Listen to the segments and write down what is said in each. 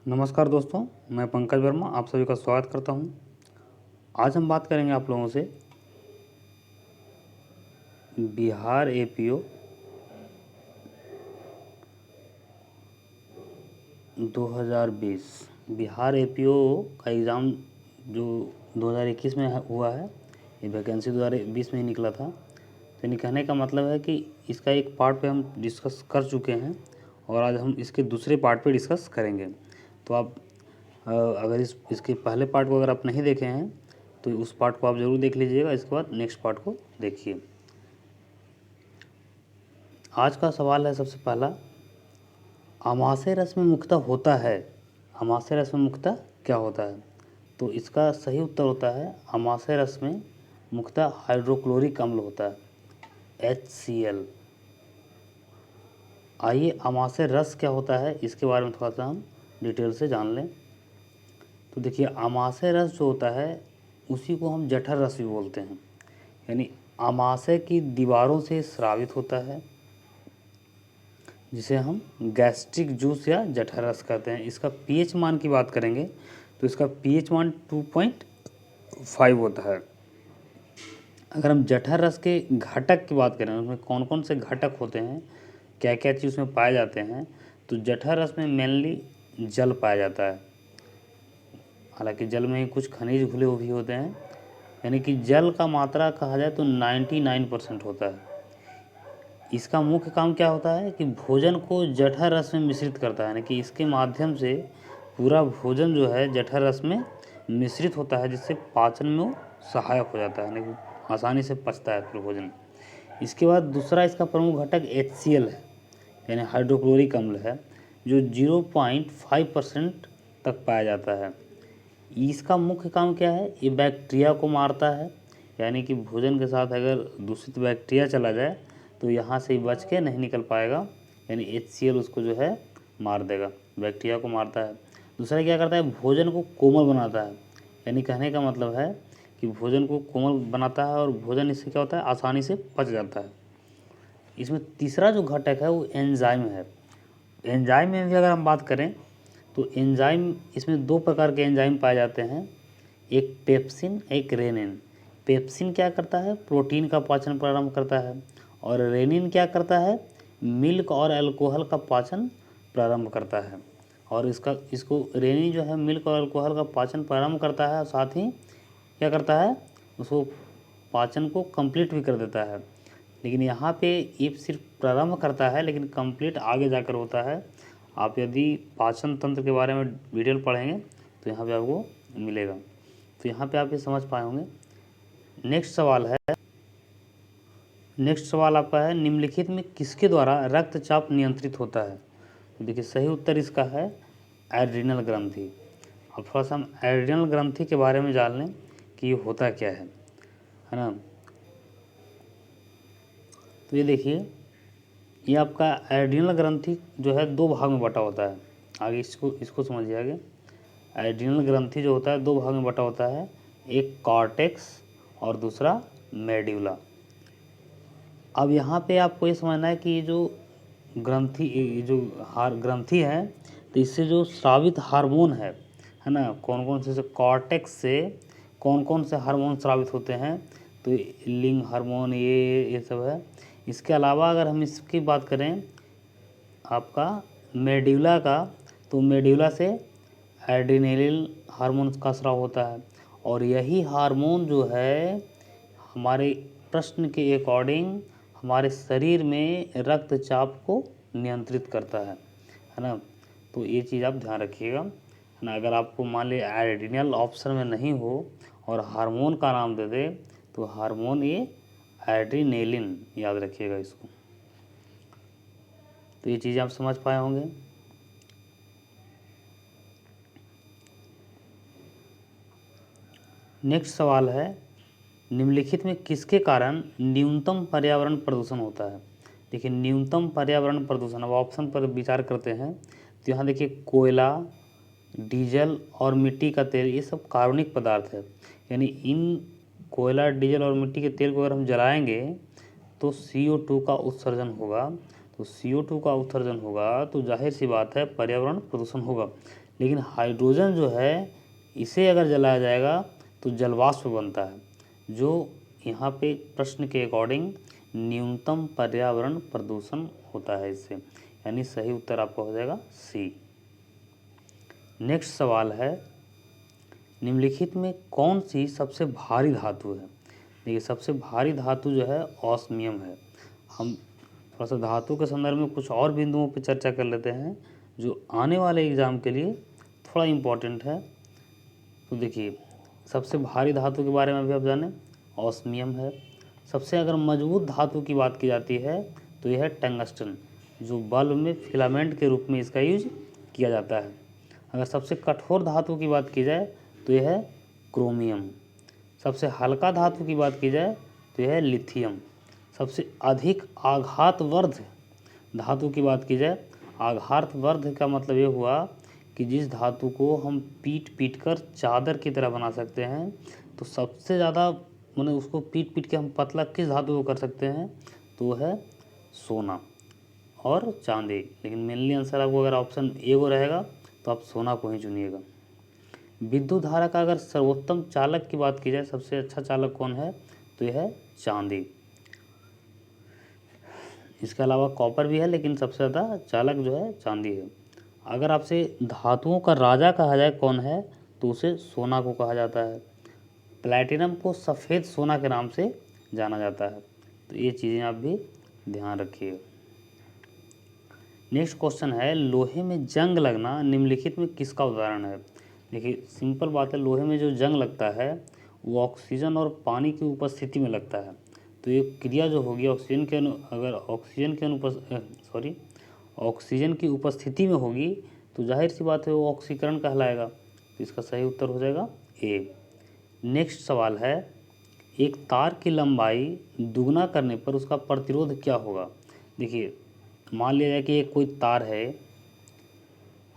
नमस्कार दोस्तों, मैं पंकज वर्मा आप सभी का स्वागत करता हूं। आज हम बात करेंगे आप लोगों से बिहार एपीओ 2020। बिहार एपीओ का एग्ज़ाम जो 2021 में हुआ है, ये वैकेंसी 2020 में ही निकला था। तो यानी कहने का मतलब है कि इसका एक पार्ट पे हम डिस्कस कर चुके हैं और आज हम इसके दूसरे पार्ट पे डिस्कस करेंगे। तो आप अगर इसके पहले पार्ट को अगर आप नहीं देखे हैं तो उस पार्ट को आप ज़रूर देख लीजिएगा। इसके बाद नेक्स्ट पार्ट को देखिए। आज का सवाल है सबसे पहला, आमाशय रस में मुख्यतः होता है। आमाशय रस में मुख्यतः क्या होता है? तो इसका सही उत्तर होता है आमाशय रस में मुख्यतः हाइड्रोक्लोरिक अम्ल होता है, HCl। आइए आमाशय रस क्या होता है इसके बारे में थोड़ा सा हम डिटेल से जान लें। तो देखिए, आमाशय रस जो होता है उसी को हम जठर रस भी बोलते हैं, यानी आमाशय की दीवारों से स्रावित होता है, जिसे हम गैस्ट्रिक जूस या जठर रस कहते हैं। इसका पीएच मान की बात करेंगे तो इसका पीएच मान 2.5 होता है। अगर हम जठर रस के घटक की बात करें, उसमें कौन कौन से घटक होते हैं, क्या क्या चीज़ उसमें पाए जाते हैं, तो जठर रस में मेनली जल पाया जाता है। हालांकि जल में कुछ खनिज घुले हुए भी होते हैं, यानी कि जल का मात्रा कहा जाए तो 99% होता है। इसका मुख्य काम क्या होता है कि भोजन को जठर रस में मिश्रित करता है, यानी कि इसके माध्यम से पूरा भोजन जो है जठर रस में मिश्रित होता है, जिससे पाचन में वो सहायक हो जाता है, यानी कि आसानी से पचता है पूरा भोजन। इसके बाद दूसरा इसका प्रमुख घटक HCl है, यानी हाइड्रोक्लोरिक अम्ल है, जो 0.5% तक पाया जाता है। इसका मुख्य काम क्या है? ये बैक्टीरिया को मारता है, यानी कि भोजन के साथ अगर दूषित बैक्टीरिया चला जाए तो यहाँ से बच के नहीं निकल पाएगा, यानी HCl उसको जो है मार देगा, बैक्टीरिया को मारता है। दूसरा क्या करता है? भोजन को कोमल बनाता है, यानी कहने का मतलब है कि भोजन को कोमल बनाता है और भोजन इससे क्या होता है, आसानी से पच जाता है। इसमें तीसरा जो घटक है वो एंजाइम है। एंजाइम में भी अगर हम बात करें तो एंजाइम, इसमें दो प्रकार के एंजाइम पाए जाते हैं, एक पेप्सिन, एक रेनिन। पेप्सिन क्या करता है? प्रोटीन का पाचन प्रारंभ करता है, और रेनिन क्या करता है? मिल्क और अल्कोहल का पाचन प्रारंभ करता है। और इसको रेनिन जो है मिल्क और अल्कोहल का पाचन प्रारंभ करता है, और साथ ही क्या करता है, उसको पाचन को कंप्लीट भी कर देता है। लेकिन यहाँ पे ये सिर्फ प्रारंभ करता है, लेकिन कंप्लीट आगे जाकर होता है। आप यदि पाचन तंत्र के बारे में डिटेल पढ़ेंगे तो यहाँ पे आपको मिलेगा। तो यहाँ पे आप ये समझ पाए होंगे। नेक्स्ट सवाल आपका है, निम्नलिखित में किसके द्वारा रक्तचाप नियंत्रित होता है? तो देखिए, सही उत्तर इसका है एड्रिनल ग्रंथि। अब थोड़ा सा हम एड्रिनल ग्रंथि के बारे में जान लें कि ये होता क्या है ना। तो ये देखिए, ये आपका एड्रिनल ग्रंथि जो है दो भाग में बटा होता है। आगे इसको समझिए। आगे एड्रिनल ग्रंथि जो होता है दो भाग में बटा होता है, एक कॉर्टेक्स और दूसरा मेड्यूला। अब यहाँ पे आपको ये समझना है कि ये जो ग्रंथि है, तो इससे जो स्रावित हार्मोन है ना, कौन कौन से कॉर्टेक्स से कौन कौन से हार्मोन स्रावित होते हैं, तो लिंग हार्मोन ये सब है। इसके अलावा अगर हम इसकी बात करें आपका मेड्यूला का, तो मेड्यूला से एड्रिनलिन हार्मोन का स्राव होता है, और यही हार्मोन जो है हमारे प्रश्न के अकॉर्डिंग हमारे शरीर में रक्तचाप को नियंत्रित करता है ना। तो ये चीज़ आप ध्यान रखिएगा, है ना। अगर आपको मान लीजिए एड्रिनल ऑप्शन में नहीं हो और हार्मोन का नाम दे दे, तो हार्मोन ये एड्रिनेलिन, याद रखिएगा इसको। तो ये चीज़ आप समझ पाए होंगे। नेक्स्ट सवाल है, निम्नलिखित में किसके कारण न्यूनतम पर्यावरण प्रदूषण होता है? देखिए, न्यूनतम पर्यावरण प्रदूषण, अब ऑप्शन पर विचार करते हैं तो यहाँ देखिए, कोयला, डीजल और मिट्टी का तेल, ये सब कार्बनिक पदार्थ है। यानी इन कोयला, डीजल और मिट्टी के तेल को अगर हम जलाएंगे तो CO2 का उत्सर्जन होगा। तो CO2 का उत्सर्जन होगा तो जाहिर सी बात है पर्यावरण प्रदूषण होगा। लेकिन हाइड्रोजन जो है इसे अगर जलाया जाएगा तो जलवाष्प बनता है, जो यहाँ पे प्रश्न के अकॉर्डिंग न्यूनतम पर्यावरण प्रदूषण होता है इससे, यानी सही उत्तर आपका हो जाएगा सी। नेक्स्ट सवाल है, निम्नलिखित में कौन सी सबसे भारी धातु है? देखिए सबसे भारी धातु जो है ऑस्मियम है। हम थोड़ा सा धातु के संदर्भ में कुछ और बिंदुओं पर चर्चा कर लेते हैं जो आने वाले एग्जाम के लिए थोड़ा इम्पोर्टेंट है। तो देखिए सबसे भारी धातु के बारे में भी आप जानें, ऑस्मियम है। सबसे अगर मजबूत धातु की बात की जाती है तो यह है टंगस्टन, जो बल्ब में फिलामेंट के रूप में इसका यूज किया जाता है। अगर सबसे कठोर धातु की बात की जाए तो यह है क्रोमियम। सबसे हल्का धातु की बात की जाए तो यह है लिथियम। सबसे अधिक आघातवर्ध धातु की बात की जाए, आघातवर्ध का मतलब ये हुआ कि जिस धातु को हम पीट कर चादर की तरह बना सकते हैं, तो सबसे ज़्यादा मतलब उसको पीट के हम पतला किस धातु को कर सकते हैं, तो वो है सोना और चांदी। लेकिन मेनली आंसर आपको अगर ऑप्शन ए को रहेगा तो आप सोना को ही चुनिएगा। विद्युत धारा का अगर सर्वोत्तम चालक की बात की जाए, सबसे अच्छा चालक कौन है, तो यह है चांदी। इसके अलावा कॉपर भी है, लेकिन सबसे ज़्यादा चालक जो है चांदी है। अगर आपसे धातुओं का राजा कहा जाए कौन है, तो उसे सोना को कहा जाता है। प्लैटिनम को सफ़ेद सोना के नाम से जाना जाता है। तो ये चीज़ें आप भी ध्यान रखिए। नेक्स्ट क्वेश्चन है, लोहे में जंग लगना निम्नलिखित में किसका उदाहरण है? देखिए सिंपल बात है, लोहे में जो जंग लगता है वो ऑक्सीजन और पानी की उपस्थिति में लगता है। तो ये क्रिया जो होगी अगर ऑक्सीजन की उपस्थिति में होगी तो जाहिर सी बात है वो ऑक्सीकरण कहलाएगा। तो इसका सही उत्तर हो जाएगा ए। नेक्स्ट सवाल है, एक तार की लंबाई दुगना करने पर उसका प्रतिरोध क्या होगा? देखिए मान लिया जाए कि एक कोई तार है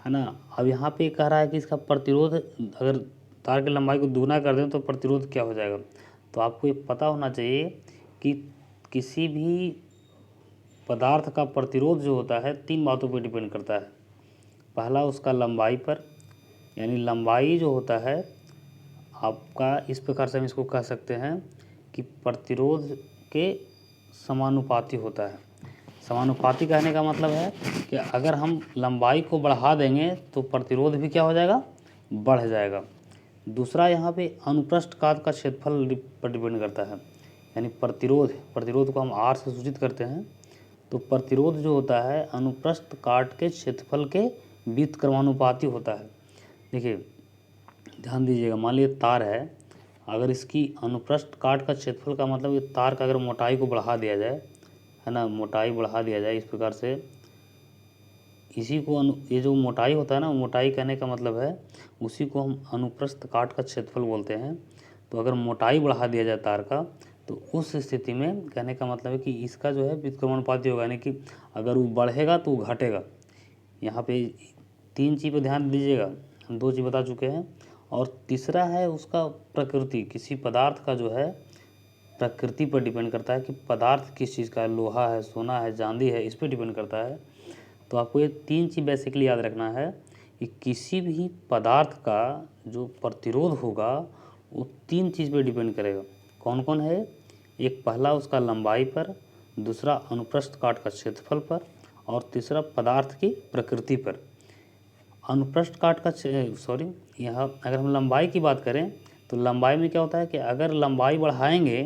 ना। अब यहाँ पे कह रहा है कि इसका प्रतिरोध, अगर तार की लंबाई को दुगना कर दें तो प्रतिरोध क्या हो जाएगा। तो आपको ये पता होना चाहिए कि किसी भी पदार्थ का प्रतिरोध जो होता है 3 बातों पर डिपेंड करता है। पहला उसका लंबाई पर, यानी लंबाई जो होता है आपका, इस प्रकार से हम इसको कह सकते हैं कि प्रतिरोध के समानुपाती होता है। समानुपाती कहने का मतलब है कि अगर हम लंबाई को बढ़ा देंगे तो प्रतिरोध भी क्या हो जाएगा, बढ़ जाएगा। दूसरा यहाँ पे अनुप्रस्थ काट का क्षेत्रफल पर डिपेंड करता है, यानी प्रतिरोध को हम आर से सूचित करते हैं। तो प्रतिरोध जो होता है अनुप्रस्थ काट के क्षेत्रफल के व्युत्क्रमानुपाती होता है। देखिए ध्यान दीजिएगा, मान लीजिए तार है, अगर इसकी अनुप्रस्थ काट का क्षेत्रफल का मतलब ये तार का अगर मोटाई को बढ़ा दिया जाए, है ना, मोटाई बढ़ा दिया जाए इस प्रकार से, इसी को ये जो मोटाई होता है ना, मोटाई कहने का मतलब है उसी को हम अनुप्रस्थ काट का क्षेत्रफल बोलते हैं। तो अगर मोटाई बढ़ा दिया जाए तार का, तो उस स्थिति में कहने का मतलब है कि इसका जो है व्युत्क्रमानुपाती होगा, यानी कि अगर वो बढ़ेगा तो वो घटेगा। यहाँ पे 3 चीज़ पर ध्यान दीजिएगा, हम 2 चीज़ बता चुके हैं। और तीसरा है उसका प्रकृति, किसी पदार्थ का जो है प्रकृति पर डिपेंड करता है कि पदार्थ किस चीज़ का है, लोहा है, सोना है, चांदी है, इस पर डिपेंड करता है। तो आपको ये 3 चीज़ बेसिकली याद रखना है कि किसी भी पदार्थ का जो प्रतिरोध होगा वो 3 चीज़ पर डिपेंड करेगा। कौन कौन है? एक पहला उसका लंबाई पर, दूसरा अनुप्रस्थ काट का क्षेत्रफल पर, और तीसरा पदार्थ की प्रकृति पर। अनुप्रस्थ काट का यहाँ अगर हम लंबाई की बात करें तो लंबाई में क्या होता है कि अगर लंबाई बढ़ाएंगे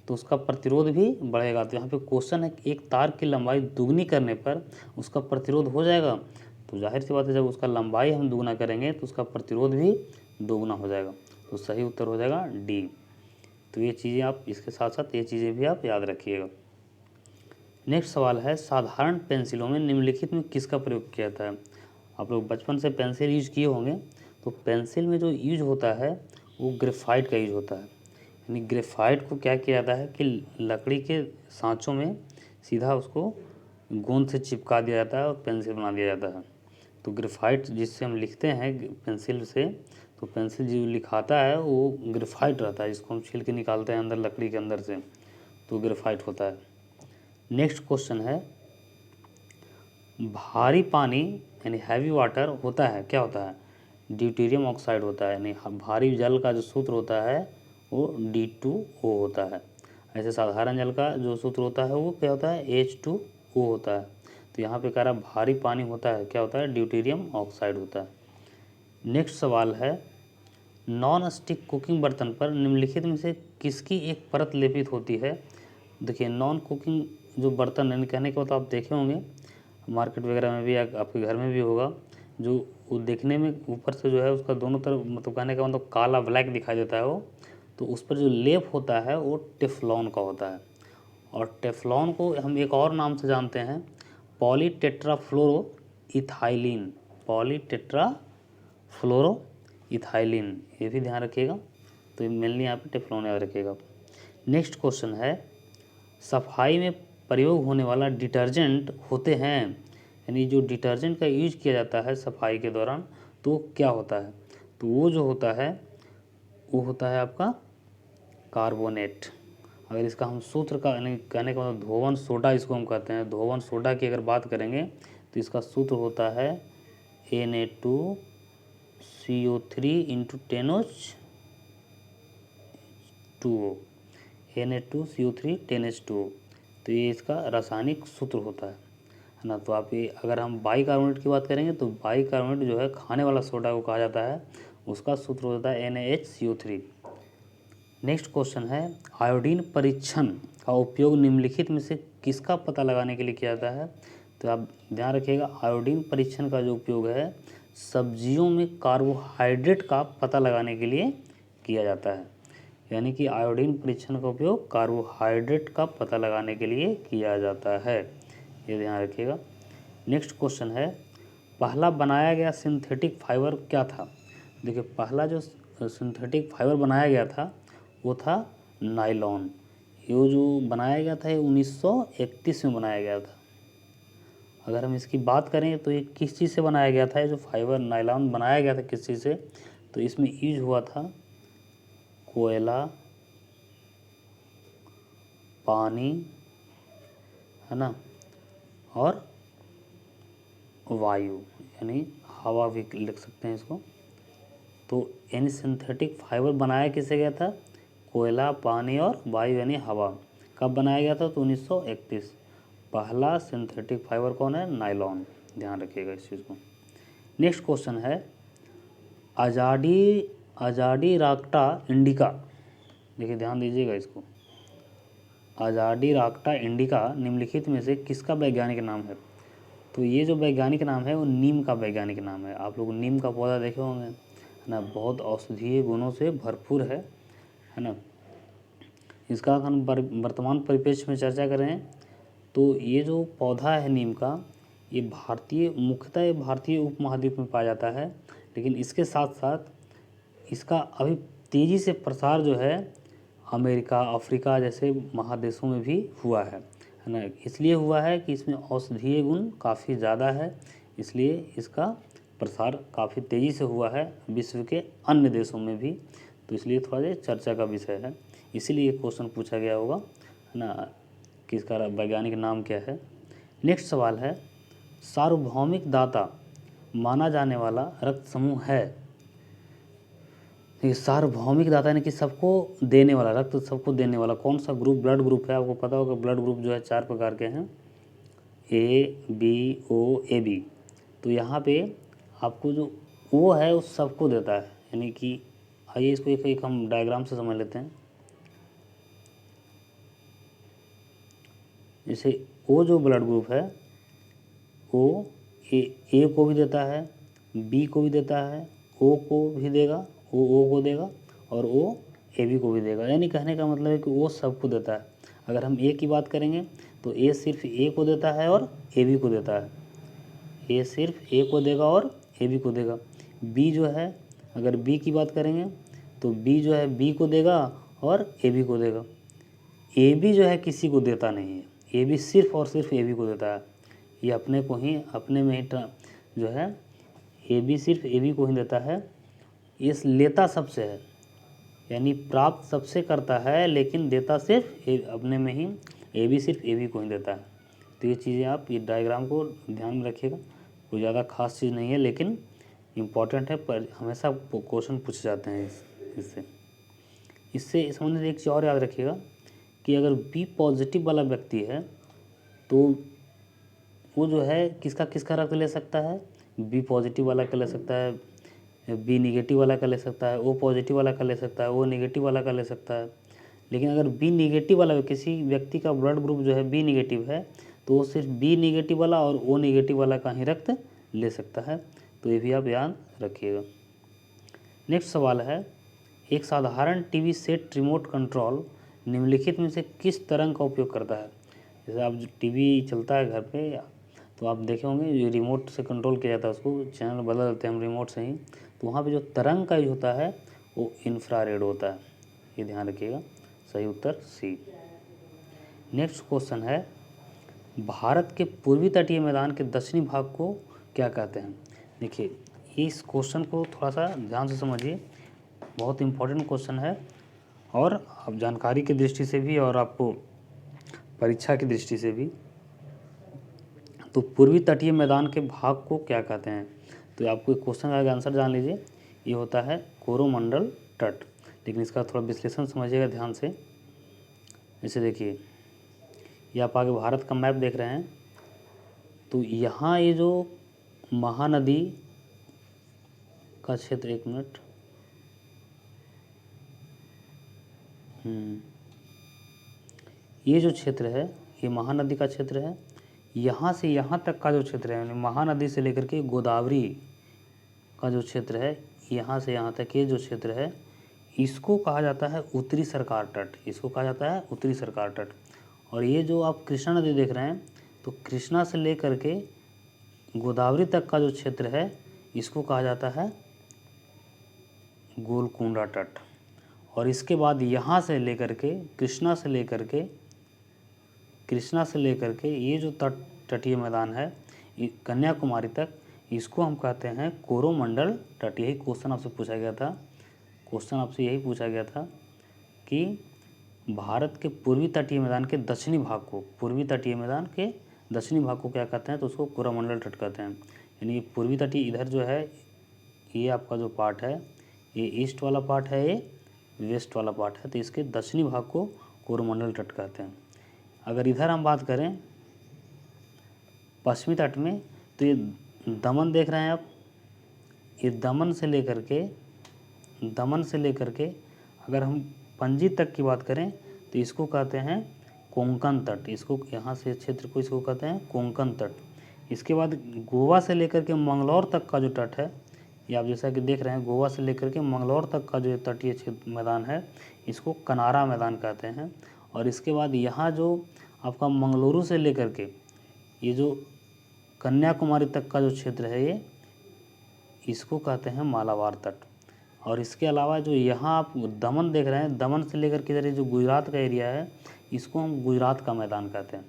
तो उसका प्रतिरोध भी बढ़ेगा। तो यहाँ पे क्वेश्चन है कि एक तार की लंबाई दुगनी करने पर उसका प्रतिरोध हो जाएगा। तो जाहिर सी बात है जब उसका लंबाई हम दुगना करेंगे तो उसका प्रतिरोध भी दोगुना हो जाएगा। तो सही उत्तर हो जाएगा डी। तो ये चीज़ें आप इसके साथ साथ ये चीज़ें भी आप याद रखिएगा। नेक्स्ट सवाल है, साधारण पेंसिलों में निम्नलिखित में किसका प्रयोग किया जाता है? आप लोग बचपन से पेंसिल यूज किए होंगे, तो पेंसिल में जो यूज होता है वो ग्रेफाइट का यूज होता है। यानी ग्रेफाइट को क्या किया जाता है कि लकड़ी के सांचों में सीधा उसको गोंद से चिपका दिया जाता है और पेंसिल बना दिया जाता है। तो ग्रेफाइट जिससे हम लिखते हैं पेंसिल से, तो पेंसिल जो लिखाता है वो ग्रेफाइट रहता है, जिसको हम छील के निकालते हैं अंदर लकड़ी के अंदर से, तो ग्रेफाइट होता है। नेक्स्ट क्वेश्चन है, भारी पानी यानी हैवी वाटर होता है, क्या होता है? ड्यूटेरियम ऑक्साइड होता है, यानी भारी जल का जो सूत्र होता है वो D2O होता है। ऐसे साधारण जल का जो सूत्र होता है वो क्या होता है, H2O होता है। तो यहाँ पे कह रहा भारी पानी होता है, क्या होता है, ड्यूटेरियम ऑक्साइड होता है। नेक्स्ट सवाल है, नॉन स्टिक कुकिंग बर्तन पर निम्नलिखित में से किसकी एक परत लेपित होती है। देखिए नॉन कुकिंग जो बर्तन है, कहने के मतलब आप देखे होंगे मार्केट वगैरह में भी या आपके घर में भी होगा, जो वो देखने में ऊपर से जो है उसका दोनों तरफ मतलब कहने का मतलब काला ब्लैक दिखाई देता है वो, तो उस पर जो लेप होता है वो टेफ्लॉन का होता है। और टेफ्लॉन को हम एक और नाम से जानते हैं, पॉलीटेट्राफ्लोरो इथाइलिन, पॉलीटेट्राफ्लोरो इथाइलिन, ये भी ध्यान रखिएगा। तो ये मेनली यहाँ पे टेफ्लॉन याद रखिएगा। नेक्स्ट क्वेश्चन है, सफाई में प्रयोग होने वाला डिटर्जेंट होते हैं, यानी जो डिटर्जेंट का यूज किया जाता है सफाई के दौरान तो क्या होता है, तो वो जो होता है वो होता है आपका कार्बोनेट। अगर इसका हम सूत्र का यानी कहने का मतलब धोवन सोडा इसको हम कहते हैं, धोवन सोडा की अगर बात करेंगे तो इसका सूत्र होता है Na2CO3 into 10H2O, Na2CO3 10H2O। तो ये इसका रासायनिक सूत्र होता है ना। तो आप ये अगर हम बाइकार्बोनेट की बात करेंगे तो बाइकार्बोनेट जो है खाने वाला सोडा को कहा जाता है, उसका सूत्र होता है NaHCO3। नेक्स्ट क्वेश्चन है, आयोडीन परीक्षण का उपयोग निम्नलिखित में से किसका पता लगाने के लिए किया जाता है। तो आप ध्यान रखिएगा, आयोडीन परीक्षण का जो उपयोग है सब्जियों में कार्बोहाइड्रेट का पता लगाने के लिए किया जाता है, यानी कि आयोडीन परीक्षण का उपयोग कार्बोहाइड्रेट का पता लगाने के लिए किया जाता है, ये ध्यान रखिएगा। नेक्स्ट क्वेश्चन है, पहला बनाया गया सिंथेटिक फाइबर क्या था। देखिए पहला जो सिंथेटिक फाइबर बनाया गया था वो था नायलॉन। ये जो बनाया गया था ये 1931 में बनाया गया था। अगर हम इसकी बात करें तो ये किस चीज़ से बनाया गया था, ये जो फाइबर नायलॉन बनाया गया था किस चीज़ से, तो इसमें यूज हुआ था कोयला, पानी, है ना, और वायु यानी हवा भी लिख सकते हैं इसको। तो यानी सिंथेटिक फाइबर बनाया किससे गया था, कोयला, पानी और वायु यानी हवा। कब बनाया गया था, तो 1931। पहला सिंथेटिक फाइबर कौन है, नायलॉन, ध्यान रखिएगा इस चीज़ को। नेक्स्ट क्वेश्चन है, अजाडीराक्टा इंडिका, देखिए ध्यान दीजिएगा इसको, अजाडीराक्टा इंडिका निम्नलिखित में से किसका वैज्ञानिक नाम है। तो ये जो वैज्ञानिक नाम है वो नीम का वैज्ञानिक नाम है। आप लोग नीम का पौधा देखे होंगे, है ना, बहुत औषधीय गुणों से भरपूर है ना। इसका हम वर्तमान परिप्रेक्ष्य में चर्चा करें तो ये जो पौधा है नीम का, ये मुख्यतः ये भारतीय उपमहाद्वीप में पाया जाता है, लेकिन इसके साथ साथ इसका अभी तेज़ी से प्रसार जो है अमेरिका, अफ्रीका जैसे महादेशों में भी हुआ है ना। इसलिए हुआ है कि इसमें औषधीय गुण काफ़ी ज़्यादा है, इसलिए इसका प्रसार काफ़ी तेज़ी से हुआ है विश्व के अन्य देशों में भी। तो इसलिए थोड़ा सा चर्चा का विषय है, इसीलिए क्वेश्चन पूछा गया होगा, है ना, कि इसका वैज्ञानिक नाम क्या है। नेक्स्ट सवाल है, सार्वभौमिक दाता माना जाने वाला रक्त समूह है। ये सार्वभौमिक दाता यानी कि सबको देने वाला, रक्त सबको देने वाला कौन सा ग्रुप, ब्लड ग्रुप है। आपको पता होगा ब्लड ग्रुप जो है 4 प्रकार के हैं, A B O AB। तो यहाँ पे आपको जो O है वो सबको देता है, यानी कि आइए इसको एक हम डायग्राम से समझ लेते हैं। जैसे O जो ब्लड ग्रुप है O A को भी देता है, B को भी देता है, O को भी देगा, O को देगा और O AB को भी देगा। यानी कहने का मतलब है कि O सबको देता है। अगर हम A की बात करेंगे तो A सिर्फ A को देता है और AB को देता है, A सिर्फ A को देगा और AB को देगा। B जो है, अगर B की बात करेंगे तो B जो है B को देगा और AB को देगा। AB जो है किसी को देता नहीं है, AB सिर्फ और सिर्फ AB को देता है। ये अपने को ही अपने में ही जो है AB सिर्फ AB को ही देता है। ये लेता सबसे है, यानी प्राप्त सबसे करता है लेकिन देता सिर्फ अपने में ही, AB सिर्फ AB को ही देता है। तो ये चीज़ें आप ये डायग्राम को ध्यान में रखिएगा, कोई ज़्यादा खास चीज़ नहीं है, लेकिन इम्पॉर्टेंट है, पर हमेशा क्वेश्चन पूछे जाते हैं इससे। इससे इस संबंध में एक चीज़ और याद रखिएगा कि अगर बी पॉजिटिव वाला व्यक्ति है तो वो जो है किसका रक्त ले सकता है, बी पॉजिटिव वाला का ले सकता है, बी निगेटिव वाला का ले सकता है, ओ पॉजिटिव वाला का ले सकता है, ओ निगेटिव वाला का ले सकता है। लेकिन अगर बी निगेटिव वाला किसी व्यक्ति का ब्लड ग्रुप जो है बी निगेटिव है तो वो सिर्फ बी निगेटिव वाला और ओ निगेटिव वाला का ही रक्त ले सकता है। तो ये भी आप याद रखिएगा। नेक्स्ट सवाल है, एक साधारण टीवी सेट रिमोट कंट्रोल निम्नलिखित में से किस तरंग का उपयोग करता है। जैसे आप जो टीवी चलता है घर पे तो आप देखे होंगे जो रिमोट से कंट्रोल किया जाता है, उसको चैनल बदल देते हैं हम रिमोट से ही, तो वहाँ पे जो तरंग का यूज होता है वो इंफ्रारेड होता है। ये ध्यान रखिएगा। सही उत्तर सी। नेक्स्ट क्वेश्चन है, भारत के पूर्वी तटीय मैदान के दक्षिणी भाग को क्या कहते हैं। देखिए इस क्वेश्चन को थोड़ा सा ध्यान से समझिए, बहुत इम्पोर्टेंट क्वेश्चन है और आप जानकारी की दृष्टि से भी और आपको परीक्षा की दृष्टि से भी। तो पूर्वी तटीय मैदान के भाग को क्या कहते हैं, तो आपको एक क्वेश्चन का आंसर जान लीजिए। ये होता है कोरोमंडल तट। लेकिन इसका थोड़ा विश्लेषण समझिएगा ध्यान से। जैसे देखिए ये आप आगे भारत का मैप देख रहे हैं, तो यहाँ ये जो महानदी का क्षेत्र, एक मिनट, ये जो क्षेत्र है ये महानदी का क्षेत्र है। यहाँ से यहाँ तक का जो क्षेत्र है, यानी महानदी से लेकर के गोदावरी का जो क्षेत्र है, यहाँ से यहाँ तक ये जो क्षेत्र है, इसको कहा जाता है उत्तरी सरकार तट। इसको कहा जाता है उत्तरी सरकार तट। और ये जो आप कृष्णा नदी देख रहे हैं, तो कृष्णा से लेकर के गोदावरी तक का जो क्षेत्र है इसको कहा जाता है गोलकुंडा तट। और इसके बाद यहाँ से लेकर के कृष्णा से लेकर के ये जो तटीय मैदान है कन्याकुमारी तक, इसको हम कहते हैं कोरोमंडल तट। यही क्वेश्चन आपसे पूछा गया था। क्वेश्चन आपसे यही पूछा गया था कि भारत के पूर्वी तटीय मैदान के दक्षिणी भाग को, पूर्वी तटीय मैदान के दक्षिणी भाग को क्या कहते हैं, तो उसको कोरोमंडल तट कहते हैं। यानी पूर्वी तटीय इधर जो है ये आपका जो पार्ट है ये ईस्ट वाला पार्ट है, ये वेस्ट वाला पार्ट है, तो इसके दक्षिणी भाग को कोरोमंडल तट कहते हैं। अगर इधर हम बात करें पश्चिमी तट में, तो ये दमन देख रहे हैं आप, ये दमन से लेकर के अगर हम पणजी तक की बात करें तो इसको कहते हैं कोंकण तट। इसको यहाँ से क्षेत्र को इसको कहते हैं कोंकण तट। इसके बाद गोवा से लेकर के मंगलौर तक का जो तट है, ये आप जैसा कि देख रहे हैं, गोवा से लेकर के मंगलौर तक का जो तटीय क्षेत्र मैदान है इसको कनारा मैदान कहते हैं। और इसके बाद यहाँ जो आपका मंगलुरु से लेकर के ये जो कन्याकुमारी तक का जो क्षेत्र है ये इसको कहते हैं मालाबार तट। और इसके अलावा जो यहाँ आप दमन देख रहे हैं, दमन से लेकर के इधर ये जो गुजरात का एरिया है इसको हम गुजरात का मैदान कहते हैं।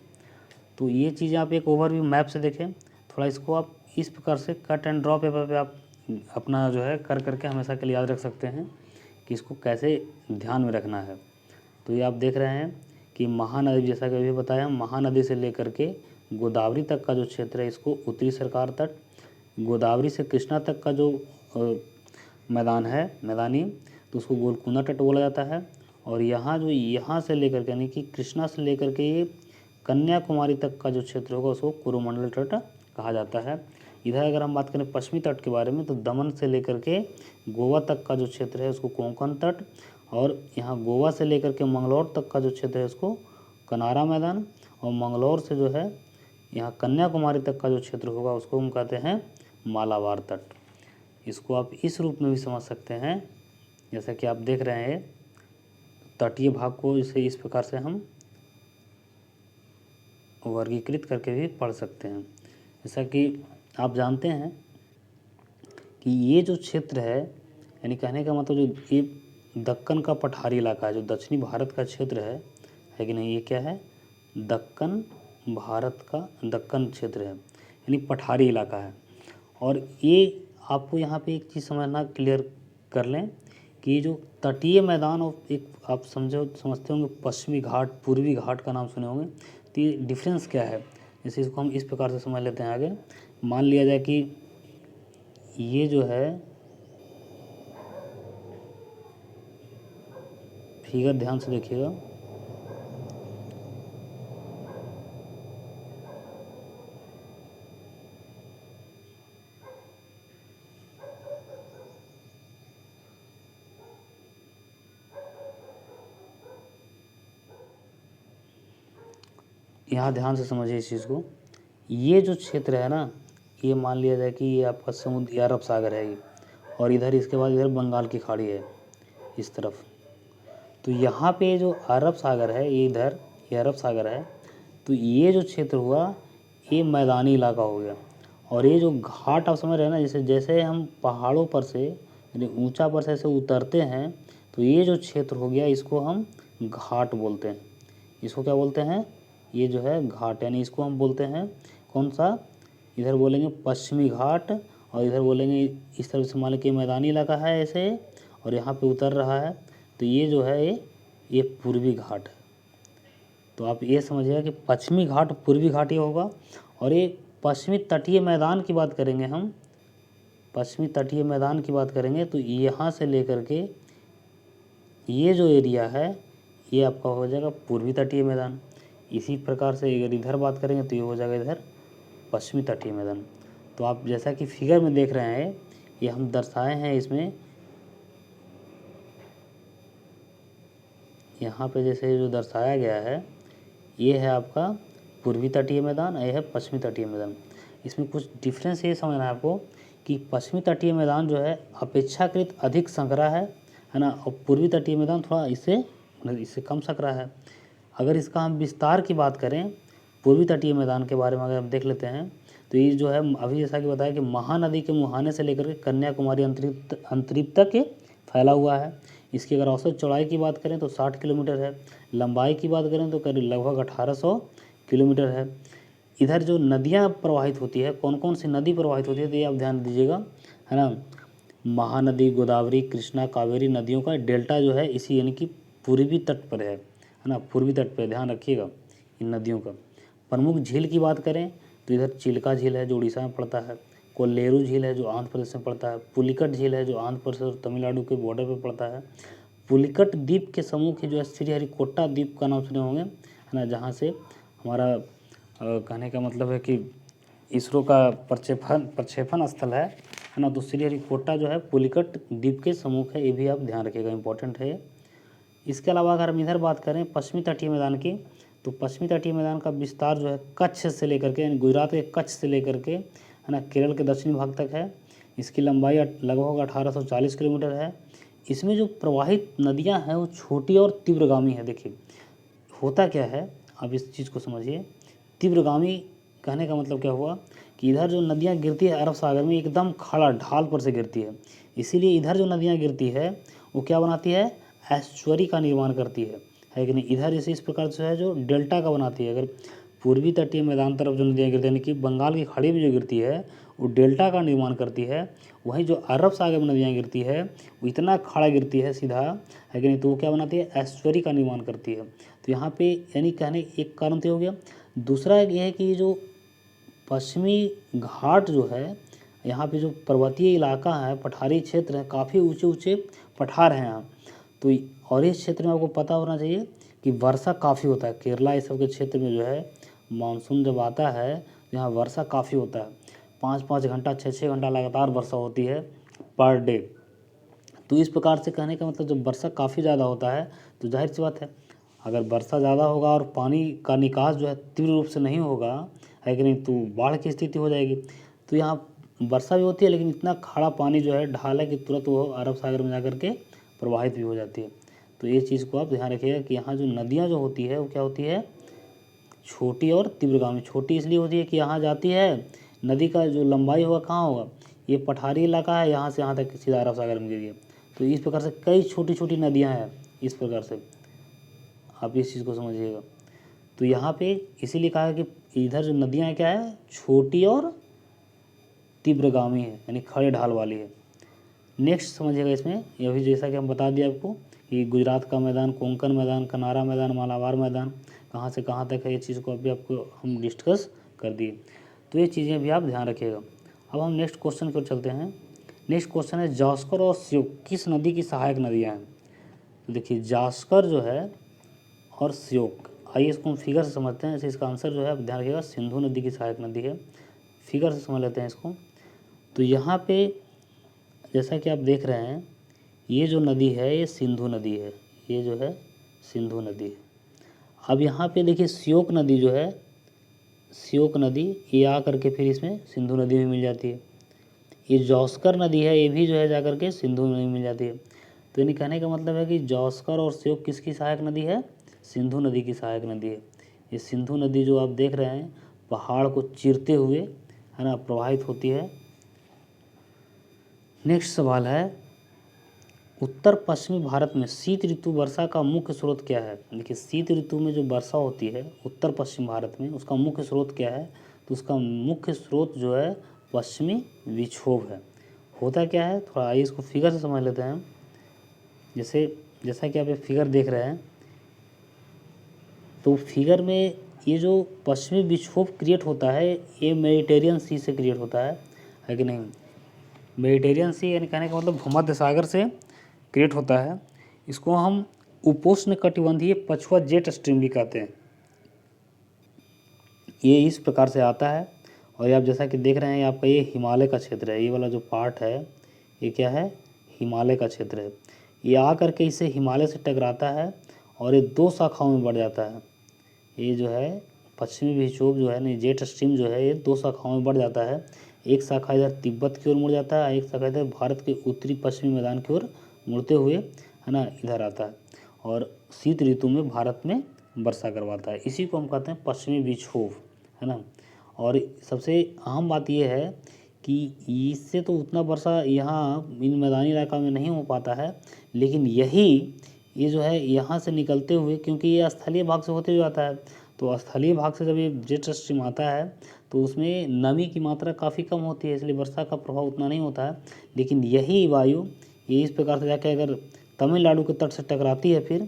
तो ये चीज़ें आप एक ओवरव्यू मैप से देखें, थोड़ा इसको आप इस प्रकार से कट एंड ड्रॉ पेपर पे आप अपना जो है कर करके हमेशा के लिए याद रख सकते हैं कि इसको कैसे ध्यान में रखना है। तो ये आप देख रहे हैं कि महानदी, जैसा कि अभी बताया, महानदी से लेकर के गोदावरी तक का जो क्षेत्र है इसको उत्तरी सरकार तट, गोदावरी से कृष्णा तक का जो मैदान है मैदानी, तो उसको गोलकुंडा तट बोला जाता है। और यहाँ से लेकर के यानी कि कृष्णा से लेकर के ये कन्याकुमारी तक का जो क्षेत्र होगा उसको कोरोमंडल तट कहा जाता है। इधर अगर हम बात करें पश्चिमी तट के बारे में, तो दमन से लेकर के गोवा तक का जो क्षेत्र है उसको कोंकण तट, और यहाँ गोवा से लेकर के मंगलौर तक का जो क्षेत्र है उसको कनारा मैदान, और मंगलौर से जो है यहाँ कन्याकुमारी तक का जो क्षेत्र होगा उसको हम कहते हैं मालाबार तट। इसको आप इस रूप में भी समझ सकते हैं, जैसा कि आप देख रहे हैं तटीय भाग को इसे इस प्रकार से हम वर्गीकृत करके भी पढ़ सकते हैं। जैसा कि आप जानते हैं कि ये जो क्षेत्र है, यानी कहने का मतलब जो ये दक्कन का पठारी इलाका है, जो दक्षिणी भारत का क्षेत्र है कि नहीं, ये क्या है, दक्कन भारत का दक्कन क्षेत्र है, यानी पठारी इलाका है। और ये आपको यहाँ पे एक चीज़ समझना, क्लियर कर लें कि ये जो तटीय मैदान और एक आप समझते होंगे पश्चिमी घाट, पूर्वी घाट का नाम सुने होंगे, तो ये डिफरेंस क्या है। जैसे इसको हम इस प्रकार से समझ लेते हैं आगे। मान लिया जाए कि ये जो है फिगर ध्यान से देखिएगा, यहाँ ध्यान से समझिए इस चीज़ को। ये जो क्षेत्र है ना, ये मान लिया जाए कि ये आपका समुद्र या अरब सागर है ये, और इधर इसके बाद इधर बंगाल की खाड़ी है इस तरफ। तो यहाँ पे जो अरब सागर है ये इधर, ये अरब सागर है, तो ये जो क्षेत्र हुआ ये मैदानी इलाका हो गया। और ये जो घाट आप समझ रहे हैं ना, जैसे जैसे हम पहाड़ों पर से यानी ऊंचा पर से ऐसे उतरते हैं, तो ये जो क्षेत्र हो गया इसको हम घाट बोलते हैं। इसको क्या बोलते हैं? ये जो है घाट, यानी इसको हम बोलते हैं कौन सा? इधर बोलेंगे पश्चिमी घाट, और इधर बोलेंगे इस तरफ से मान लीजिए मैदानी इलाका है ऐसे, और यहाँ पे उतर रहा है, तो ये जो है ये पूर्वी घाट है। तो आप ये समझिएगा कि पश्चिमी घाट पूर्वी घाट ये होगा। और ये पश्चिमी तटीय मैदान की बात करेंगे हम, पश्चिमी तटीय मैदान की बात करेंगे तो यहाँ से लेकर के ये जो एरिया है ये आपका हो जाएगा पूर्वी तटीय मैदान। इसी प्रकार से अगर इधर बात करेंगे तो ये हो जाएगा इधर पश्चिमी तटीय मैदान। तो आप जैसा कि फिगर में देख रहे हैं, ये हम दर्शाए हैं इसमें, यहाँ पे जैसे जो दर्शाया गया है ये है आपका पूर्वी तटीय मैदान, ये है पश्चिमी तटीय मैदान। इसमें कुछ डिफरेंस ये समझना है आपको कि पश्चिमी तटीय मैदान जो है अपेक्षाकृत अधिक संकरा है ना, और पूर्वी तटीय मैदान थोड़ा इससे कम संकरा है। अगर इसका हम विस्तार की बात करें, पूर्वी तटीय मैदान के बारे में अगर हम देख लेते हैं, तो ये जो है अभी जैसा कि बताया कि महानदी के मुहाने से लेकर के कन्याकुमारी अंतरिक्ष तक ये फैला हुआ है। इसकी अगर औसत चौड़ाई की बात करें तो 60 किलोमीटर है, लंबाई की बात करें तो करीब लगभग 1800 किलोमीटर है। इधर जो नदियाँ प्रवाहित होती है, कौन कौन सी नदी प्रवाहित होती है, तो ये आप ध्यान दीजिएगा, है ना। महानदी, गोदावरी, कृष्णा, कावेरी नदियों का डेल्टा जो है इसी यानी कि पूर्वी तट पर है ना, पूर्वी तट पर ध्यान रखिएगा इन नदियों का। प्रमुख झील की बात करें तो इधर चिल्का झील है जो उड़ीसा में पड़ता है, कोल्लेरू झील है जो आंध्र प्रदेश में पड़ता है, पुलिकट झील है जो आंध्र प्रदेश और तमिलनाडु के बॉर्डर पर पड़ता है। पुलिकट द्वीप के समूह की जो है श्रीहरिकोटा द्वीप का नाम सुने होंगे, है ना, जहाँ से हमारा कहने का मतलब है कि इसरो का प्रक्षेपण स्थल है ना। तो श्रीहरिकोटा जो है पुलिकट द्वीप के समूह है, ये भी आप ध्यान रखिएगा, इंपॉर्टेंट है ये। इसके अलावा अगर हम इधर बात करें पश्चिमी तटीय मैदान की, तो पश्चिमी तटीय मैदान का विस्तार जो है कच्छ से लेकर के, यानी गुजरात के कच्छ से लेकर के, है ना, केरल के दक्षिणी भाग तक है। इसकी लंबाई लगभग 1840 किलोमीटर है। इसमें जो प्रवाहित नदियां हैं वो छोटी और तीव्रगामी है। देखिए होता क्या है, अब इस चीज़ को समझिए। तीव्रगामी कहने का मतलब क्या हुआ कि इधर जो नदियाँ गिरती है अरब सागर में एकदम खड़ा ढाल पर से गिरती है, इसीलिए इधर जो नदियाँ गिरती है वो क्या बनाती है, एस्चुअरी का निर्माण करती है कि नहीं। इधर जैसे इस प्रकार से है जो डेल्टा का बनाती है। अगर पूर्वी तटीय मैदान तरफ जो नदियाँ गिरती है यानी कि बंगाल की खाड़ी में जो गिरती है वो डेल्टा का निर्माण करती है। वहीं जो अरब सागर में नदियाँ गिरती है वो इतना खड़ा गिरती है सीधा, है कि नहीं, तो वो क्या बनाती है, एस्चुअरी का निर्माण करती है। तो यहाँ पे यानी कहने एक कारण तो हो गया। दूसरा ये है कि जो पश्चिमी घाट जो है, यहाँ पे जो पर्वतीय इलाका है, पठारी क्षेत्र है, काफ़ी ऊंचे ऊंचे पठार हैं यहाँ। तो और इस क्षेत्र में आपको पता होना चाहिए कि वर्षा काफ़ी होता है। केरला इस सब के क्षेत्र में जो है मानसून जब आता है तो यहाँ वर्षा काफ़ी होता है, 5-5 घंटा 6-6 घंटा लगातार वर्षा होती है पर डे। तो इस प्रकार से कहने का मतलब जब वर्षा काफ़ी ज़्यादा होता है तो जाहिर सी बात है अगर वर्षा ज़्यादा होगा और पानी का निकास जो है तीव्र रूप से नहीं होगा, है कि नहीं, तो बाढ़ की स्थिति हो जाएगी। तो यहाँ वर्षा भी होती है लेकिन इतना खारा पानी जो है ढाल है कि तुरंत वो अरब सागर में जाकर के प्रवाहित भी हो जाती है। तो ये चीज़ को आप ध्यान रखिएगा कि यहाँ जो नदियाँ जो होती है वो क्या होती है, छोटी और तीव्रगामी। छोटी इसलिए होती है कि यहाँ जाती है, नदी का जो लंबाई होगा कहाँ होगा, ये पठारी इलाका है, यहाँ से यहाँ तक सीधा अरब सागर में गिर गया। तो इस प्रकार से कई छोटी छोटी नदियाँ हैं, इस प्रकार से आप इस चीज़ को समझिएगा। तो यहाँ पे इसीलिए कहा है कि इधर जो नदियाँ हैं क्या है, छोटी और तीव्रगामी है, यानी खड़े ढाल वाली है। नेक्स्ट समझिएगा इसमें, यह भी जैसा कि हम बता दिए आपको कि गुजरात का मैदान, कोंकण मैदान, कनारा मैदान, मालाबार मैदान, कहाँ से कहाँ तक है, ये चीज़ को अभी आपको हम डिस्कस कर दिए। तो ये चीज़ें भी आप ध्यान रखिएगा। अब हम नेक्स्ट क्वेश्चन की ओर चलते हैं। नेक्स्ट क्वेश्चन है जास्कर और श्योक किस नदी की सहायक नदियाँ हैं। तो देखिए जास्कर जो है और श्योक, आइए इसको हम फिगर से समझते हैं। जैसे इसका आंसर जो है आप ध्यान रखिएगा सिंधु नदी की सहायक नदी है। फिगर से समझ लेते हैं इसको। तो यहाँ पे जैसा कि आप देख रहे हैं ये जो नदी है ये सिंधु नदी है, ये जो है सिंधु नदी है। अब यहाँ पे देखिए श्योक नदी जो है, श्योक नदी ये आ करके फिर इसमें सिंधु नदी में मिल जाती है। ये जौस्कर नदी है, ये भी जो है जा करके सिंधु नदी में मिल जाती है। तो यानी कहने का मतलब है कि जौस्कर और श्योक किसकी सहायक नदी है, सिंधु नदी की सहायक नदी है। ये सिंधु नदी जो आप देख रहे हैं पहाड़ को चीरते हुए है ना प्रवाहित होती है। नेक्स्ट सवाल है उत्तर पश्चिमी भारत में शीत ऋतु वर्षा का मुख्य स्रोत क्या है। देखिए शीत ऋतु में जो वर्षा होती है उत्तर पश्चिम भारत में उसका मुख्य स्रोत क्या है। तो उसका मुख्य स्रोत जो है पश्चिमी विक्षोभ है। होता क्या है थोड़ा आइए इसको फिगर से समझ लेते हैं। जैसा कि आप ये फिगर देख रहे हैं तो फिगर में ये जो पश्चिमी विक्षोभ क्रिएट होता है ये मेडिटेरियन सी से क्रिएट होता है कि नहीं। मेडिटेरियन सी यानी कहने का मतलब भूमध्य सागर से क्रिएट होता है। इसको हम उपोष्ण कटिबंधीय पछुआ जेट स्ट्रीम भी कहते हैं। ये इस प्रकार से आता है और ये आप जैसा कि देख रहे हैं आपका ये हिमालय का क्षेत्र है। ये वाला जो पार्ट है ये क्या है, हिमालय का क्षेत्र है। ये आ करके इसे हिमालय से टकराता है और ये दो शाखाओं में बढ़ जाता है। ये जो है पश्चिमी विक्षोभ जो है ना जेट स्ट्रीम जो है ये दो शाखाओं में बढ़ जाता है। एक शाखा इधर तिब्बत की ओर मुड़ जाता है, एक शाखा इधर भारत के उत्तरी पश्चिमी मैदान की ओर मुड़ते हुए है ना इधर आता है और शीत ऋतु में भारत में वर्षा करवाता है। इसी को हम कहते हैं पश्चिमी विक्षोभ है ना। और सबसे अहम बात यह है कि इससे तो उतना वर्षा यहाँ इन मैदानी इलाका में नहीं हो पाता है, लेकिन ये जो है यहाँ से निकलते हुए क्योंकि ये स्थलीय भाग से होते हुए आता है तो स्थलीय भाग से जब ये जेट स्ट्रीम आता है तो उसमें नमी की मात्रा काफ़ी कम होती है, इसलिए वर्षा का प्रभाव उतना नहीं होता है। लेकिन यही वायु ये इस प्रकार से जाकर अगर तमिलनाडु के तट से टकराती है फिर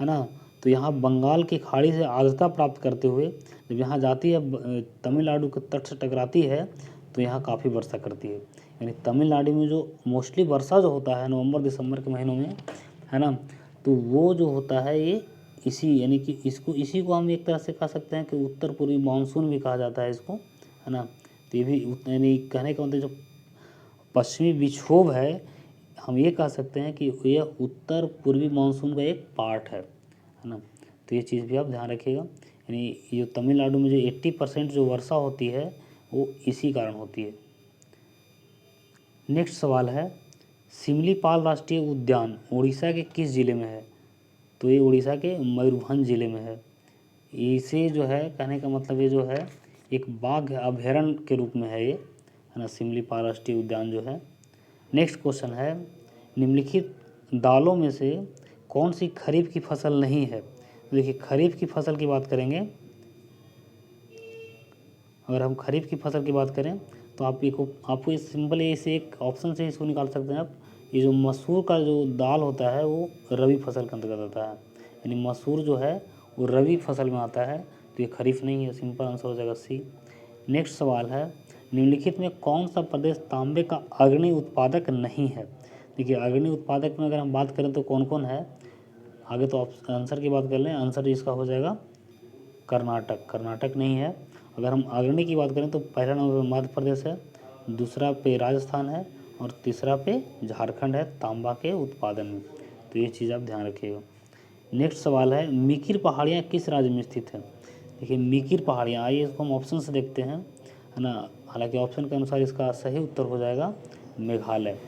है ना तो यहाँ बंगाल की खाड़ी से आर्द्रता प्राप्त करते हुए जब यहाँ जाती है तमिलनाडु के तट से टकराती है तो यहाँ काफ़ी वर्षा करती है। यानी तमिलनाडु में जो मोस्टली वर्षा जो होता है नवंबर दिसंबर के महीनों में है ना तो वो जो होता है ये यानी कि इसी को हम एक तरह से कह सकते हैं कि उत्तर पूर्वी मानसून भी कहा जाता है इसको है ना। तो ये भी यानी कहने का मतलब जो पश्चिमी विक्षोभ है हम ये कह सकते हैं कि यह उत्तर पूर्वी मानसून का एक पार्ट है ना। तो ये चीज़ भी आप ध्यान रखिएगा। यानी ये तमिलनाडु में जो 80% जो वर्षा होती है वो इसी कारण होती है। नेक्स्ट सवाल है सिमलीपाल राष्ट्रीय उद्यान उड़ीसा के किस जिले में है। तो ये उड़ीसा के मयूरभंज जिले में है। इसे जो है कहने का मतलब ये जो है एक बाघ अभयारण्य के रूप में है ये है ना सिमलीपाल राष्ट्रीय उद्यान जो है। नेक्स्ट क्वेश्चन है निम्नलिखित दालों में से कौन सी खरीफ की फसल नहीं है। देखिए खरीफ की फसल की बात करेंगे, अगर हम खरीफ की फसल की बात करें तो आपको ये सिंपल इसे एक ऑप्शन से इसको निकाल सकते हैं आप। ये जो मसूर का जो दाल होता है वो रबी फसल के अंतर्गत आता है। यानी मसूर जो है वो रबी फसल में आता है तो ये खरीफ नहीं है, सिंपल आंसर हो जाएगा सी। नेक्स्ट सवाल है निम्नलिखित में कौन सा प्रदेश तांबे का अग्रणी उत्पादक नहीं है। देखिए अग्रणी उत्पादक में अगर हम बात करें तो कौन कौन है, आगे तो आंसर की बात कर लें। आंसर इसका हो जाएगा कर्नाटक नहीं है। अगर हम अग्रणी की बात करें तो पहला नंबर मध्य प्रदेश है, दूसरा पे राजस्थान है और तीसरा पे झारखंड है तांबा के उत्पादन में। तो ये चीज़ आप ध्यान रखिएगा। नेक्स्ट सवाल है मिकिर पहाड़ियाँ किस राज्य में स्थित है। देखिए मिकिर पहाड़ियाँ, आइए इसको हम ऑप्शन से देखते हैं है ना। हालांकि ऑप्शन के अनुसार इसका सही उत्तर हो जाएगा मेघालय।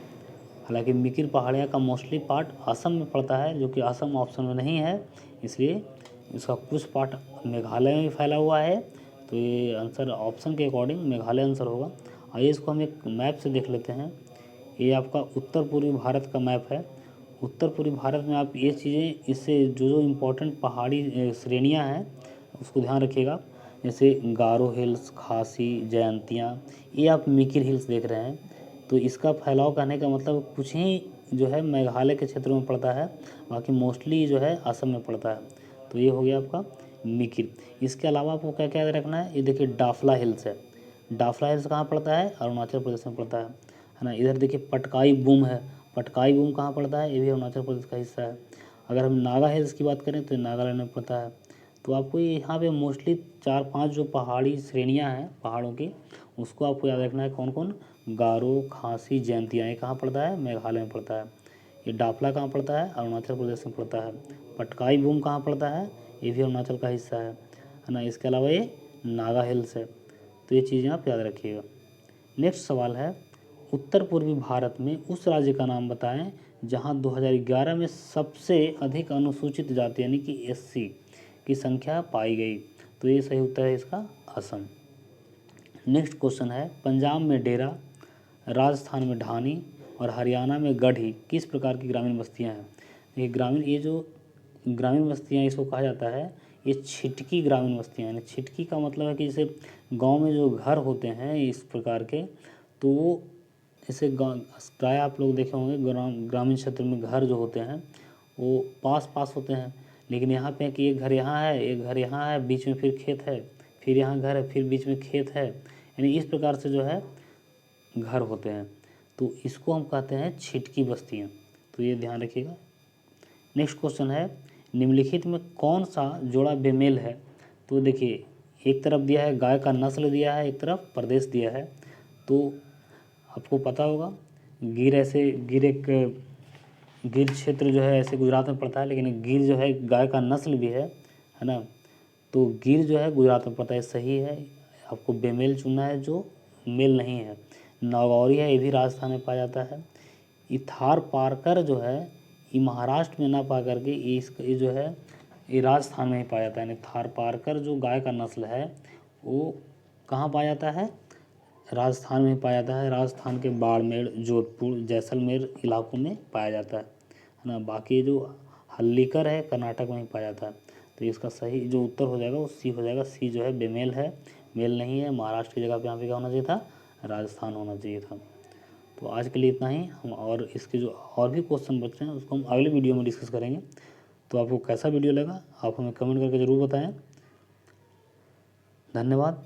हालांकि मिकिर पहाड़ियाँ का मोस्टली पार्ट असम में पड़ता है जो कि असम ऑप्शन में नहीं है, इसलिए इसका कुछ पार्ट मेघालय में फैला हुआ है। तो ये आंसर ऑप्शन के अकॉर्डिंग मेघालय आंसर होगा। आइए इसको हम एक मैप से देख लेते हैं। ये आपका उत्तर पूर्वी भारत का मैप है। उत्तर पूर्वी भारत में आप ये चीज़ें इससे जो इम्पोर्टेंट पहाड़ी श्रेणियाँ हैं उसको ध्यान रखिएगा। जैसे गारो हिल्स, खासी, जयंतियाँ, ये आप मिकिर हिल्स देख रहे हैं। तो इसका फैलाव कहने का मतलब कुछ ही जो है मेघालय के क्षेत्रों में पड़ता है, बाकी मोस्टली जो है असम में पड़ता है। तो ये हो गया आपका मिकिर। इसके अलावा आपको क्या क्या याद रखना है, ये देखिए डाफला हिल्स है। डाफला हिल्स कहाँ पड़ता है, अरुणाचल प्रदेश में पड़ता है। है ना। इधर देखिए पटकाई बूम है, पटकाई बूम कहाँ पड़ता है, ये भी अरुणाचल प्रदेश का हिस्सा है। अगर हम नागा हिल्स की बात करें तो ये नागालैंड में पड़ता है। तो आपको यहाँ पे मोस्टली 4-5 जो पहाड़ी श्रेणियाँ हैं पहाड़ों की, उसको आपको याद रखना है कौन कौन, गारो, खासी, जयंतिया, ये कहाँ पड़ता है, मेघालय में पड़ता है। ये डाफला कहाँ पड़ता है, अरुणाचल प्रदेश में पड़ता है। पटकाई बूम कहाँ पड़ता है, ये भी अरुणाचल का हिस्सा है ना। इसके अलावा ये नागा हिल्स है। तो ये चीज़ें आप याद रखिएगा। नेक्स्ट सवाल है, उत्तर पूर्वी भारत में उस राज्य का नाम बताएं जहां 2011 में सबसे अधिक अनुसूचित जाति यानी कि एससी की संख्या पाई गई। तो ये सही उत्तर है इसका असम। नेक्स्ट क्वेश्चन है, पंजाब में डेरा, राजस्थान में ढानी और हरियाणा में गढ़ी किस प्रकार की ग्रामीण बस्तियां हैं। ये ग्रामीण, ये जो ग्रामीण बस्तियां इसको कहा जाता है, ये छिटकी ग्रामीण बस्तियां हैं। छिटकी का मतलब है कि जैसे गांव में जो घर होते हैं इस प्रकार के, तो वो ऐसे प्राय आप लोग देखे होंगे ग्रामीण क्षेत्र में घर जो होते हैं वो पास पास होते हैं। लेकिन यहाँ पे कि एक घर यहाँ है, एक घर यहाँ है, बीच में फिर खेत है, फिर यहाँ घर है, फिर बीच में खेत है, यानी इस प्रकार से जो है घर होते हैं। तो इसको हम कहते हैं छिटकी बस्तियाँ। तो ये ध्यान रखिएगा। नेक्स्ट क्वेश्चन है, निम्नलिखित में कौन सा जोड़ा बेमेल है। तो देखिए एक तरफ दिया है गाय का नस्ल दिया है, एक तरफ प्रदेश दिया है। तो आपको पता होगा गिर, ऐसे गिर एक गिर क्षेत्र जो है ऐसे गुजरात में पड़ता है, लेकिन गिर जो है गाय का नस्ल भी है ना। तो गिर जो है गुजरात में पड़ता है, सही है। आपको बेमेल चुनना है जो मेल नहीं है। नागौरी है, ये भी राजस्थान में पाया जाता है। ये थार पारकर जो है ये महाराष्ट्र में ना पा करके ये जो है ये राजस्थान में ही पाया जाता है। यानी थार पारकर जो गाय का नस्ल है वो कहाँ पाया जाता है, राजस्थान में पाया जाता है। राजस्थान के बाड़मेर, जोधपुर, जैसलमेर इलाकों में पाया जाता है ना। बाकी जो हल्लीकर है कर्नाटक में ही पाया जाता है। तो इसका सही जो उत्तर हो जाएगा वो सी हो जाएगा। सी जो है बेमेल है, मेल नहीं है। महाराष्ट्र की जगह पे यहाँ पे क्या होना चाहिए था, राजस्थान होना चाहिए था। तो आज के लिए इतना ही। हम और इसके जो और भी क्वेश्चन बचे हैं उसको हम अगले वीडियो में डिस्कस करेंगे। तो आपको कैसा वीडियो लगा आप हमें कमेंट करके ज़रूर बताएं। धन्यवाद।